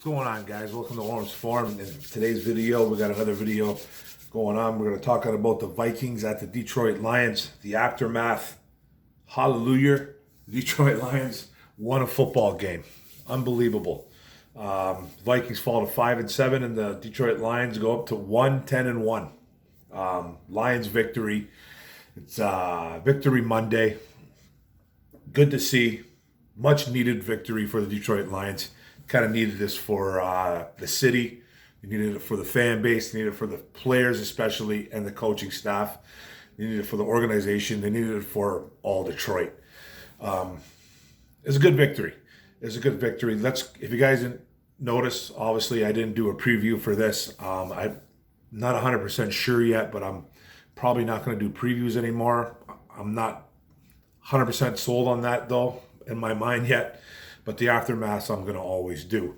Going on, guys? Welcome to Lawrence Farm. In today's video, we got another video going on. We're going to talk about the Vikings at the Detroit Lions, the aftermath. Hallelujah. The Detroit Lions won a football game. Unbelievable. Vikings fall to 5-7, and the Detroit Lions go up to 10-1. Lions victory. It's Victory Monday. Good to see. Much needed victory for the Detroit Lions. Kind of needed this for the city. They needed it for the fan base. They needed it for the players especially and the coaching staff. They needed it for the organization. They needed it for all Detroit. It's a good victory. It's a good victory. If you guys didn't notice, obviously I didn't do a preview for this. I'm not 100% sure yet, but I'm probably not going to do previews anymore. I'm not 100% sold on that though in my mind yet. But the aftermath I'm going to always do.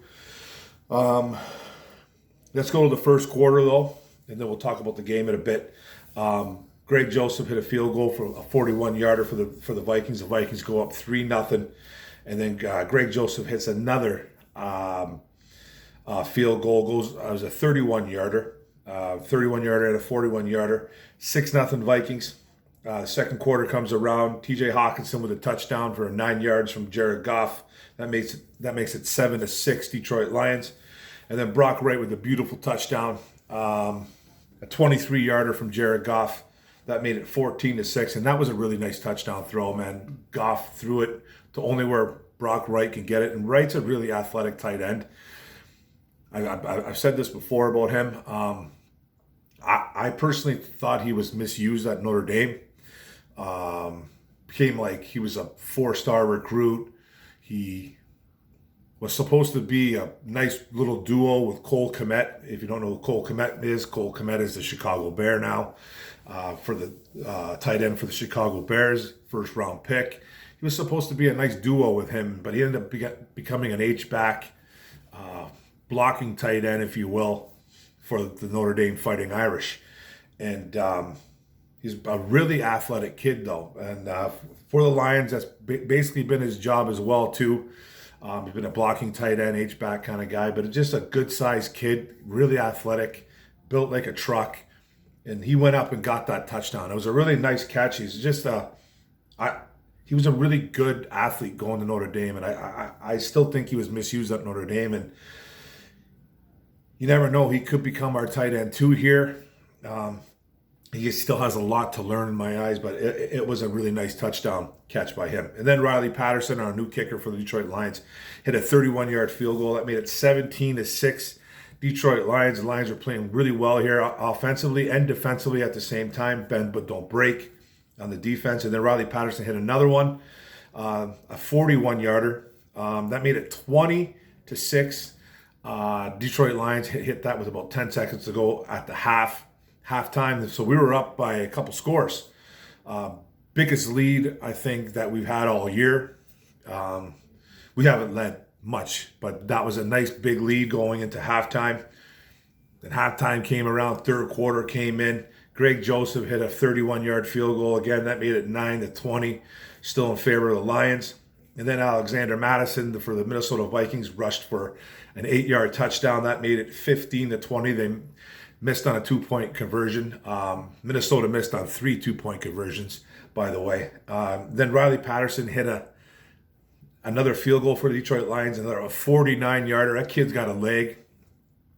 Let's go to the first quarter, though, and then we'll talk about the game in a bit. Greg Joseph hit a field goal for a 41-yarder for the Vikings. The Vikings go up 3-0. And then Greg Joseph hits another field goal. It was a 31-yarder. 31-yarder and a 41-yarder. 6-0 Vikings. Second quarter comes around. T.J. Hawkinson with a touchdown for 9 yards from Jared Goff. That makes it 7-6 Detroit Lions. And then Brock Wright with a beautiful touchdown. A 23-yarder from Jared Goff. That made it 14-6. And that was a really nice touchdown throw, man. Goff threw it to only where Brock Wright can get it. And Wright's a really athletic tight end. I've said this before about him. I personally thought he was misused at Notre Dame. Became like he was a 4-star recruit. He was supposed to be a nice little duo with Cole Kmet. If you don't know who Cole Kmet is the Chicago Bear now for the tight end for the Chicago Bears, first-round pick. He was supposed to be a nice duo with him, but he ended up becoming an H-back, blocking tight end, if you will, for the Notre Dame Fighting Irish. And he's a really athletic kid, though. And for the Lions, that's basically been his job as well, too. He's been a blocking tight end, H-back kind of guy, but just a good-sized kid, really athletic, built like a truck. And he went up and got that touchdown. It was a really nice catch. He's just he was a really good athlete going to Notre Dame, and I still think he was misused at Notre Dame. And you never know, he could become our tight end too here. He still has a lot to learn in my eyes, but it was a really nice touchdown catch by him. And then Riley Patterson, our new kicker for the Detroit Lions, hit a 31-yard field goal. That made it 17-6 Detroit Lions. The Lions are playing really well here offensively and defensively at the same time. Bend but don't break on the defense. And then Riley Patterson hit another one, a 41-yarder. That made it 20-6. Detroit Lions hit that with about 10 seconds to go at the halftime. So we were up by a couple scores. Biggest lead, I think, that we've had all year. We haven't led much, but that was a nice big lead going into halftime. Then halftime came around, third quarter came in. Greg Joseph hit a 31-yard field goal. Again, that made it 9-20, still in favor of the Lions. And then Alexander Madison for the Minnesota Vikings rushed for an 8-yard touchdown. That made it 15-20. They missed on a 2-point conversion. Minnesota missed on 3 2-point conversions, by the way. Then Riley Patterson hit another field goal for the Detroit Lions, another 49-yarder. That kid's got a leg.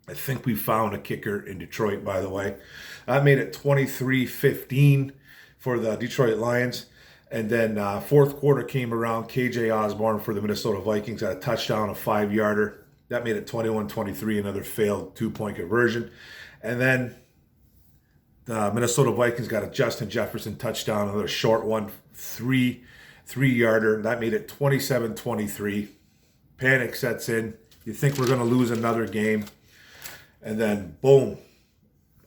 I think we found a kicker in Detroit, by the way. That made it 23-15 for the Detroit Lions. And then fourth quarter came around. KJ Osborne for the Minnesota Vikings had a touchdown, a 5-yarder. That made it 21-23, another failed 2-point conversion. And then the Minnesota Vikings got a Justin Jefferson touchdown, another short one, 3-yarder. That made it 27-23. Panic sets in. You think we're going to lose another game. And then, boom,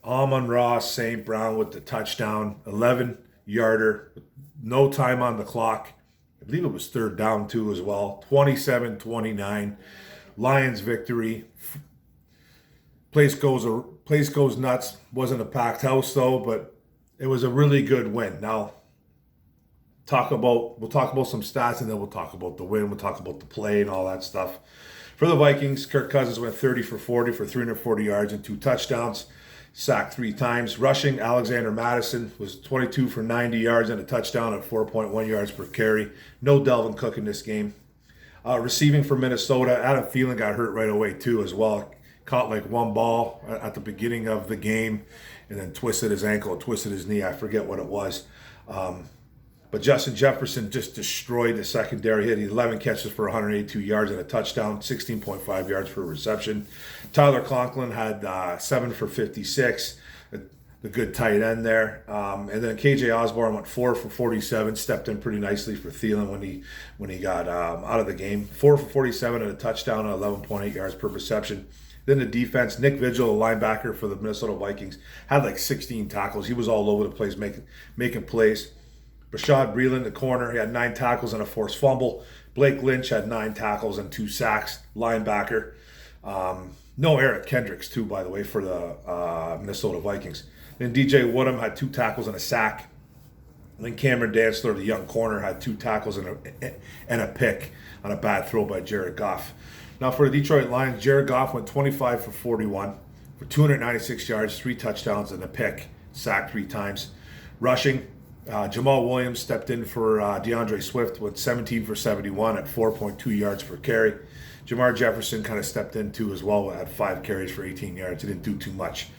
Amon-Ra St. Brown with the touchdown, 11-yarder, no time on the clock. I believe it was third down, too, as well. 27-29. Lions victory. Place goes nuts. Wasn't a packed house, though, but it was a really good win. Now, We'll talk about some stats, and then we'll talk about the win. We'll talk about the play and all that stuff. For the Vikings, Kirk Cousins went 30 for 40 for 340 yards and 2 touchdowns, sacked 3 times. Rushing, Alexander Mattison was 22 for 90 yards and a touchdown at 4.1 yards per carry. No Delvin Cook in this game. Receiving for Minnesota, Adam Thielen got hurt right away too as well. Caught like one ball at the beginning of the game and then twisted his ankle, twisted his knee. I forget what it was. But Justin Jefferson just destroyed the secondary. He had 11 catches for 182 yards and a touchdown, 16.5 yards per reception. Tyler Conklin had 7 for 56, the good tight end there. And then KJ Osborne went 4 for 47, stepped in pretty nicely for Thielen when he got out of the game. 4 for 47 and a touchdown and 11.8 yards per reception. Then the defense, Nick Vigil, the linebacker for the Minnesota Vikings, had like 16 tackles. He was all over the place making plays. Rashad Breeland, the corner, he had 9 tackles and a forced fumble. Blake Lynch had 9 tackles and 2 sacks, linebacker. No Eric Kendricks, too, by the way, for the Minnesota Vikings. Then DJ Woodham had 2 tackles and a sack. And then Cameron Dantzler, the young corner, had 2 tackles and a pick on a bad throw by Jared Goff. Now for the Detroit Lions, Jared Goff went 25 for 41 for 296 yards, 3 touchdowns and a pick, sacked 3 times. Rushing, Jamal Williams stepped in for DeAndre Swift with 17 for 71 at 4.2 yards per carry. Jamar Jefferson kind of stepped in too as well at 5 carries for 18 yards. He didn't do too much.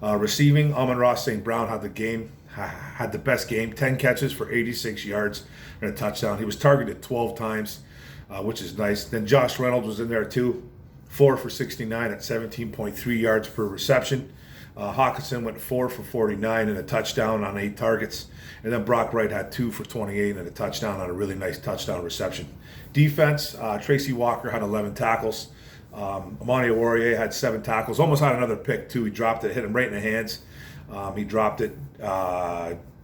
Receiving, Amon-Ra St. Brown had the best game, 10 catches for 86 yards and a touchdown. He was targeted 12 times, which is nice. Then Josh Reynolds was in there too, 4 for 69 at 17.3 yards per reception. Hawkinson went 4 for 49 and a touchdown on 8 targets. And then Brock Wright had 2 for 28 and a touchdown on a really nice touchdown reception. Defense, Tracy Walker had 11 tackles. Amani Oruwariye had 7 tackles. Almost had another pick too. He dropped it, hit him right in the hands. He dropped it.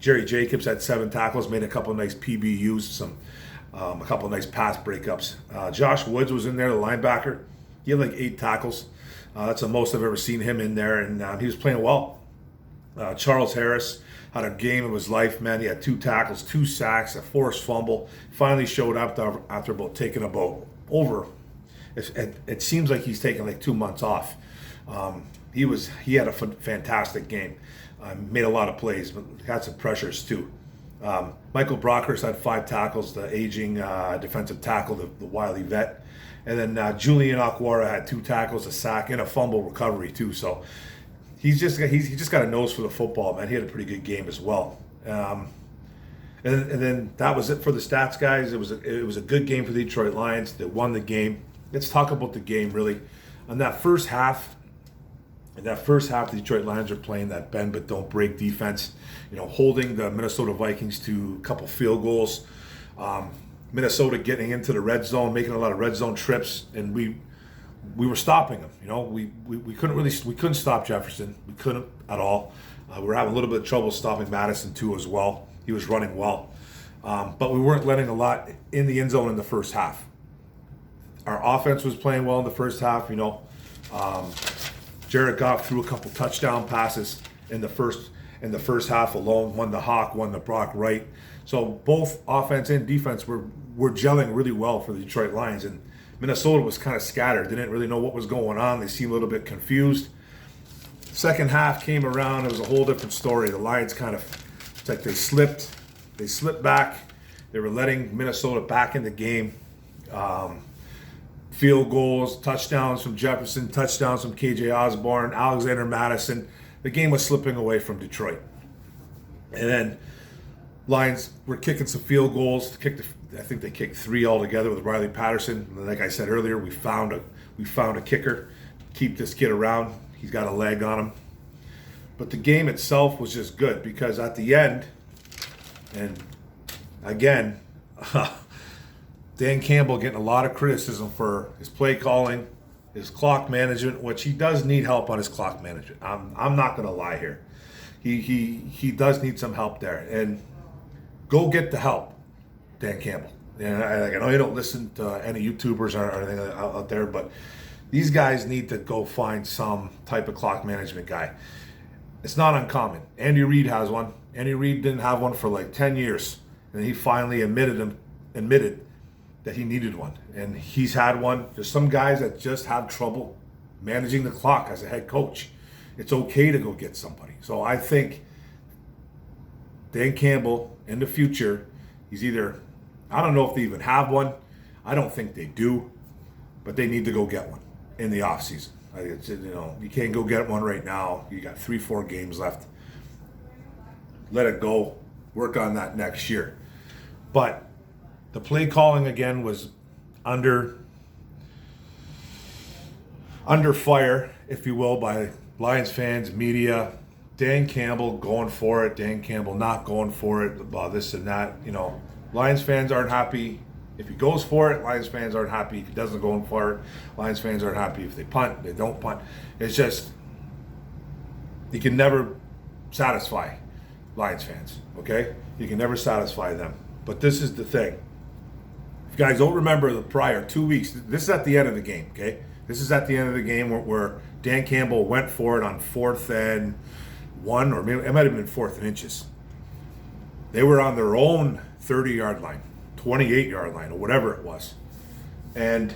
Jerry Jacobs had 7 tackles, made a couple of nice PBUs, a couple of nice pass breakups. Josh Woods was in there, the linebacker. He had like 8 tackles. That's the most I've ever seen him in there, and he was playing well. Charles Harris had a game of his life, man. He had 2 tackles, 2 sacks, a forced fumble. Finally showed up after taking about over. It seems like he's taken like 2 months off. He had a fantastic game. Made a lot of plays, but had some pressures too. Michael Brockers had 5 tackles, the aging defensive tackle, the wily vet. And then Julian Okwara had 2 tackles, a sack, and a fumble recovery too. So he's just got a nose for the football, man. He had a pretty good game as well. And then that was it for the stats, guys. It was a good game for the Detroit Lions. They won the game. Let's talk about the game really. In that first half, the Detroit Lions are playing that bend but don't break defense. Holding the Minnesota Vikings to a couple field goals. Minnesota getting into the red zone, making a lot of red zone trips, and we were stopping them. We couldn't stop Jefferson. We couldn't at all. We were having a little bit of trouble stopping Madison too as well. He was running well, but we weren't letting a lot in the end zone in the first half. Our offense was playing well in the first half. Jared Goff threw a couple touchdown passes in the first half alone. One to Hawk, one to Brock Wright. So both offense and defense were gelling really well for the Detroit Lions, and Minnesota was kind of scattered. They didn't really know what was going on. They seemed a little bit confused. Second half came around. It was a whole different story. The Lions it's like they slipped back. They were letting Minnesota back in the game. Field goals, touchdowns from Jefferson, touchdowns from KJ Osborne, Alexander Mattison. The game was slipping away from Detroit. And then Lions were kicking some field goals. I think they kicked 3 altogether with Riley Patterson. Like I said earlier, we found a kicker. Keep this kid around. He's got a leg on him. But the game itself was just good because at the end, and again, Dan Campbell getting a lot of criticism for his play calling, his clock management, which he does need help on his clock management. I'm not going to lie here. He does need some help there. And go get the help, Dan Campbell. And I know you don't listen to any YouTubers or anything out there, but these guys need to go find some type of clock management guy. It's not uncommon. Andy Reid has one. Andy Reid didn't have one for like 10 years. And he finally admitted that he needed one. And he's had one. There's some guys that just have trouble managing the clock as a head coach. It's okay to go get somebody. So I think Dan Campbell in the future, he's either, I don't know if they even have one. I don't think they do, but they need to go get one in the offseason. You can't go get one right now. You got 3-4 games left. Let it go. Work on that next year. But the play calling again was under fire, if you will, by Lions fans, media. Dan Campbell going for it, Dan Campbell not going for it, this and that. Lions fans aren't happy if he goes for it. Lions fans aren't happy if he doesn't go for it. Lions fans aren't happy if they punt, they don't punt. It's just, you can never satisfy Lions fans, okay? You can never satisfy them. But this is the thing. If you guys don't remember the prior 2 weeks, this is at the end of the game, okay? This is at the end of the game where Dan Campbell went for it on 4th and 1, or maybe it might have been 4th and inches. They were on their own 30-yard line, 28-yard line, or whatever it was. And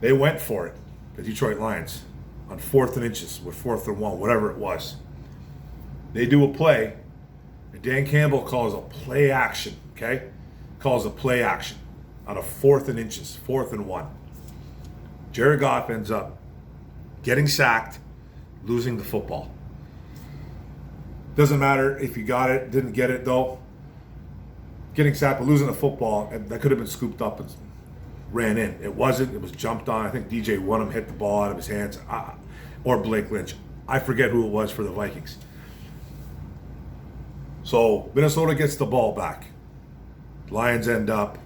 they went for it, the Detroit Lions, on 4th and inches, with 4th and 1, whatever it was. They do a play, and Dan Campbell calls a play action, okay? Calls a play action on a 4th and inches, 4th and 1. Jared Goff ends up getting sacked, losing the football. Doesn't matter if you got it, didn't get it though. Getting sacked, but losing the football, that could have been scooped up and ran in. It wasn't. It was jumped on. I think DJ Woooooooooo hit the ball out of his hands, or Blake Lynch. I forget who it was for the Vikings. So Minnesota gets the ball back. Lions end up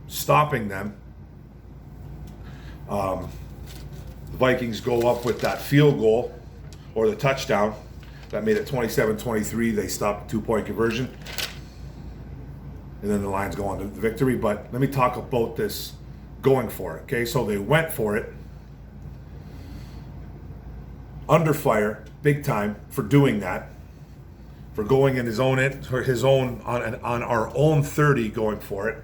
stopping them. The Vikings go up with that field goal or the touchdown that made it 27-23. They stopped the 2-point conversion. And then the Lions go on to the victory. But let me talk about this going for it. Okay, so they went for it. Under fire, big time, for doing that. For going in his own on our own 30, going for it.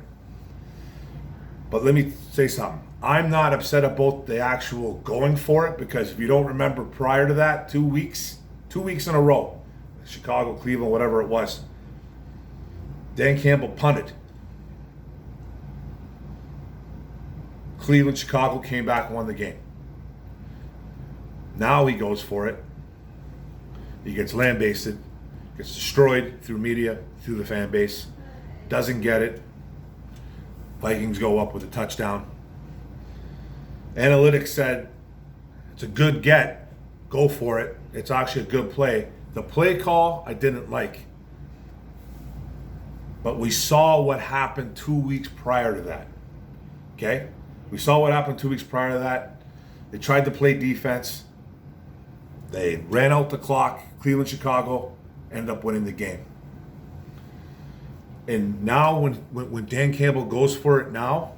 But let me say something. I'm not upset about the actual going for it, because if you don't remember, prior to that, 2 weeks in a row, Chicago, Cleveland, whatever it was, Dan Campbell punted. Cleveland, Chicago came back and won the game. Now he goes for it. He gets lambasted, gets destroyed through media, through the fan base, doesn't get it. Vikings go up with a touchdown. Analytics said it's a good get. Go for it. It's actually a good play. The play call I didn't like. But we saw what happened 2 weeks prior to that. Okay? We saw what happened 2 weeks prior to that. They tried to play defense. They ran out the clock. Cleveland, Chicago ended up winning the game. And now when Dan Campbell goes for it now,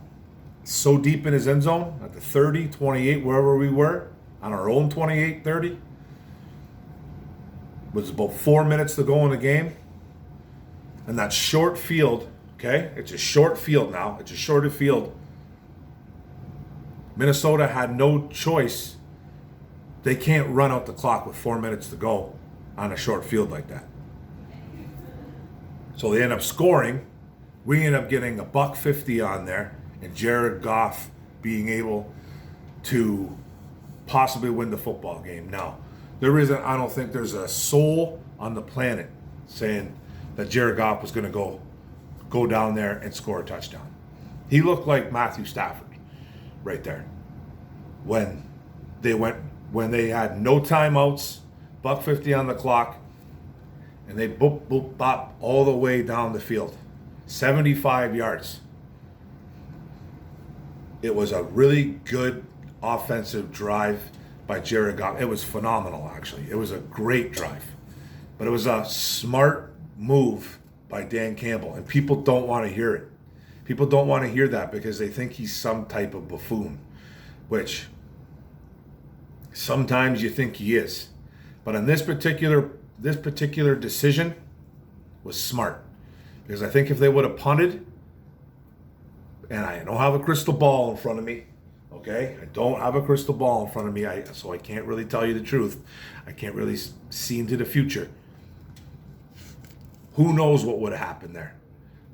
so deep in his end zone, at the 30, 28, wherever we were, on our own 28, 30, was about 4 minutes to go in the game. And that short field, okay? It's a short field now. It's a shorter field. Minnesota had no choice. They can't run out the clock with 4 minutes to go on a short field like that. So they end up scoring. We end up getting $150 on there, and Jared Goff being able to possibly win the football game. Now, I don't think there's a soul on the planet saying that Jared Goff was going to go down there and score a touchdown. He looked like Matthew Stafford right there. When they had no timeouts, $150 on the clock, and they boop, boop, bop all the way down the field. 75 yards. It was a really good offensive drive by Jared Goff. It was phenomenal, actually. It was a great drive. But it was a smart move by Dan Campbell, and people don't want to hear it. People don't want to hear that because they think he's some type of buffoon, which sometimes you think he is. But on this particular decision was smart, Because I think if they would have punted, and I don't have a crystal ball in front of me, okay? I don't have a crystal ball in front of me, so I can't really tell you the truth. I can't really see into the future. Who knows what would have happened there?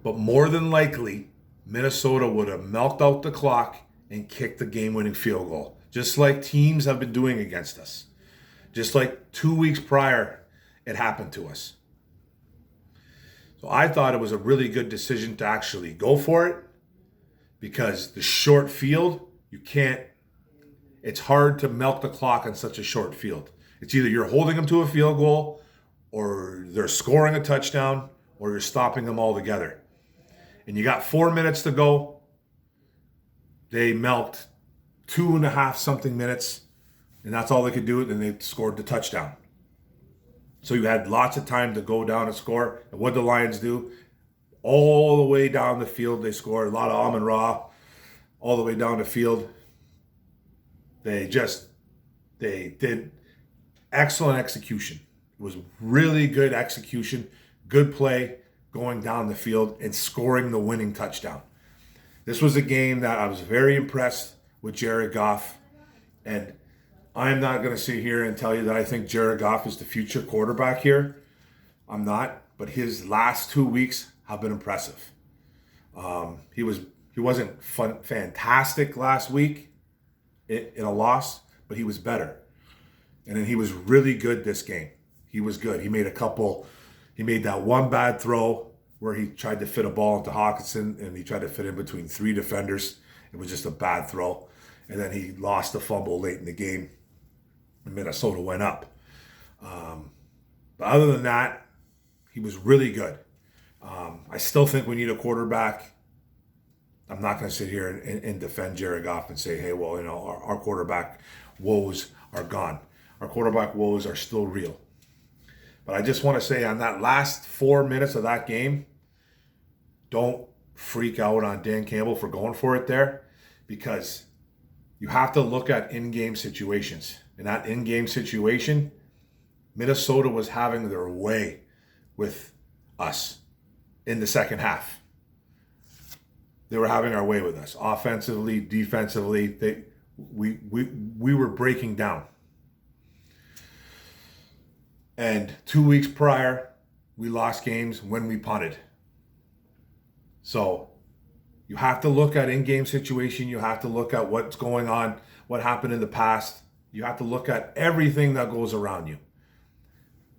But more than likely, Minnesota would have milked out the clock and kicked the game-winning field goal, just like teams have been doing against us. Just like 2 weeks prior, it happened to us. So I thought it was a really good decision to actually go for it, because the short field, it's hard to milk the clock on such a short field. It's either you're holding them to a field goal, or they're scoring a touchdown, or you're stopping them altogether. And you got 4 minutes to go. They milked 2.5 something minutes, and that's all they could do, and they scored the touchdown. So you had lots of time to go down and score. And what did the Lions do? All the way down the field, they scored a lot of Amon-Ra, all the way down the field. They did excellent execution. It was really good execution, good play, going down the field and scoring the winning touchdown. This was a game that I was very impressed with Jared Goff. And I'm not going to sit here and tell you that I think Jared Goff is the future quarterback here. I'm not. But his last 2 weeks have been impressive. He wasn't fantastic last week in a loss, but he was better. And then he was really good this game. He was good. He made that one bad throw where he tried to fit a ball into Hawkinson, and he tried to fit in between 3 defenders. It was just a bad throw. And then he lost the fumble late in the game, and Minnesota went up. But other than that, he was really good. I still think we need a quarterback. I'm not going to sit here and defend Jared Goff and say, hey, well, our quarterback woes are gone. Our quarterback woes are still real. But I just want to say on that last 4 minutes of that game, don't freak out on Dan Campbell for going for it there, because you have to look at in-game situations. In that in-game situation, Minnesota was having their way with us in the second half. They were having our way with us. Offensively, defensively, we were breaking down. And 2 weeks prior, we lost games when we punted. So you have to look at in-game situation. You have to look at what's going on, what happened in the past. You have to look at everything that goes around you.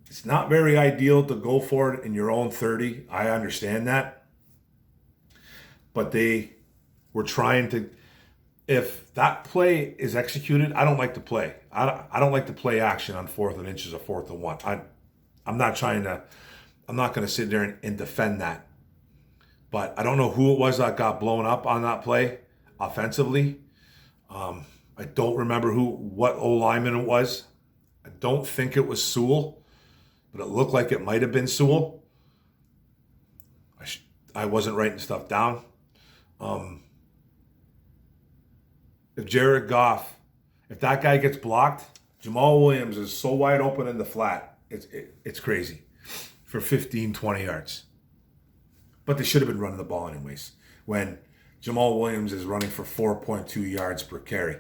It's not very ideal to go for it in your own 30. I understand that. But they were trying to, if that play is executed, I don't like to play. I don't like to play action on 4th and inches or 4th and 1. I'm not going to sit there and defend that. But I don't know who it was that got blown up on that play offensively. I don't remember what O-lineman it was. I don't think it was Sewell, but it looked like it might have been Sewell. I wasn't writing stuff down. If Jared Goff, if that guy gets blocked, Jamal Williams is so wide open in the flat. It's crazy for 15, 20 yards. But they should have been running the ball anyways. When Jamal Williams is running for 4.2 yards per carry,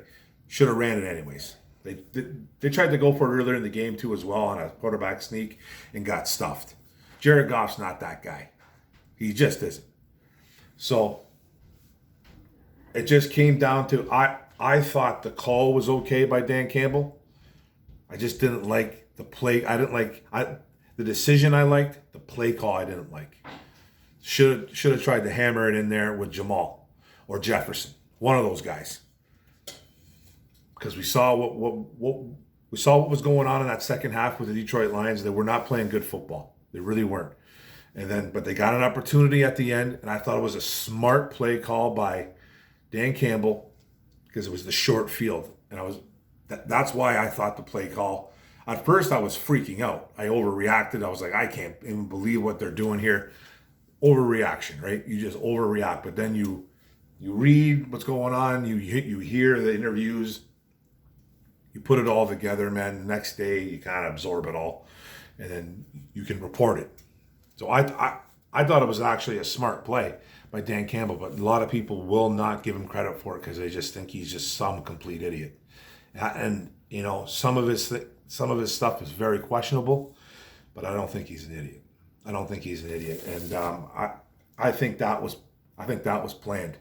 should have ran it anyways. They tried to go for it earlier in the game too as well on a quarterback sneak and got stuffed. Jared Goff's not that guy. He just isn't. So it just came down to I thought the call was okay by Dan Campbell. I just didn't like the play. I didn't like the decision. I liked the play call. I didn't like. Should have tried to hammer it in there with Jamal or Jefferson, one of those guys, because we saw what was going on in that second half with the Detroit Lions. They were not playing good football. They really weren't. But they got an opportunity at the end, and I thought it was a smart play call by Dan Campbell because it was the short field, and that's why I thought the play call. At first, I was freaking out. I overreacted. I was like, I can't even believe what they're doing here. Overreaction, right? You just overreact, but then you read what's going on. You hear the interviews. You put it all together, man. The next day, you kind of absorb it all, and then you can report it. So I thought it was actually a smart play by Dan Campbell, but a lot of people will not give him credit for it because they just think he's just some complete idiot. And you know, some of his stuff is very questionable, but I don't think he's an idiot. I don't think he's an idiot, and I think that was planned.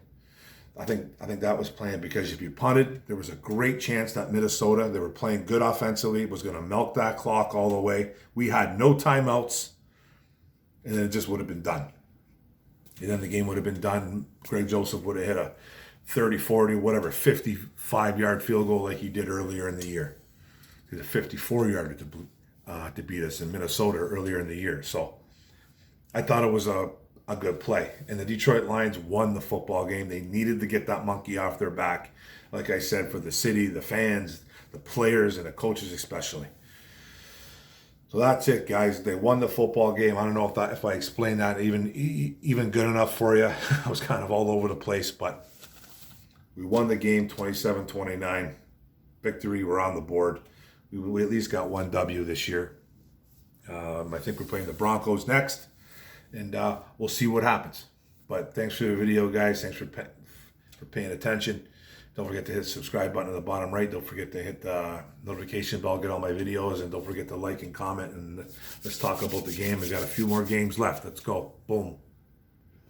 I think that was planned because if you punted, there was a great chance that Minnesota, they were playing good offensively, was going to milk that clock all the way. We had no timeouts, and then it just would have been done. And then the game would have been done. Greg Joseph would have hit a 30, 40, whatever, 55-yard field goal like he did earlier in the year. He did a 54-yarder to beat us in Minnesota earlier in the year. So I thought it was a good play. And the Detroit Lions won the football game. They needed to get that monkey off their back, like I said, for the city, the fans, the players, and the coaches especially. So that's it, guys. They won the football game. I don't know if I explained that even good enough for you. I was kind of all over the place, but we won the game 27-29. Victory. We're on the board. We at least got one W this year. I think we're playing the Broncos next, and we'll see what happens. But thanks for the video, guys. Thanks for paying attention. Don't forget to hit the subscribe button at the bottom right. Don't forget to hit the notification bell, get all my videos, and don't forget to like and comment. And let's talk about the game. We got a few more games left. Let's go. Boom.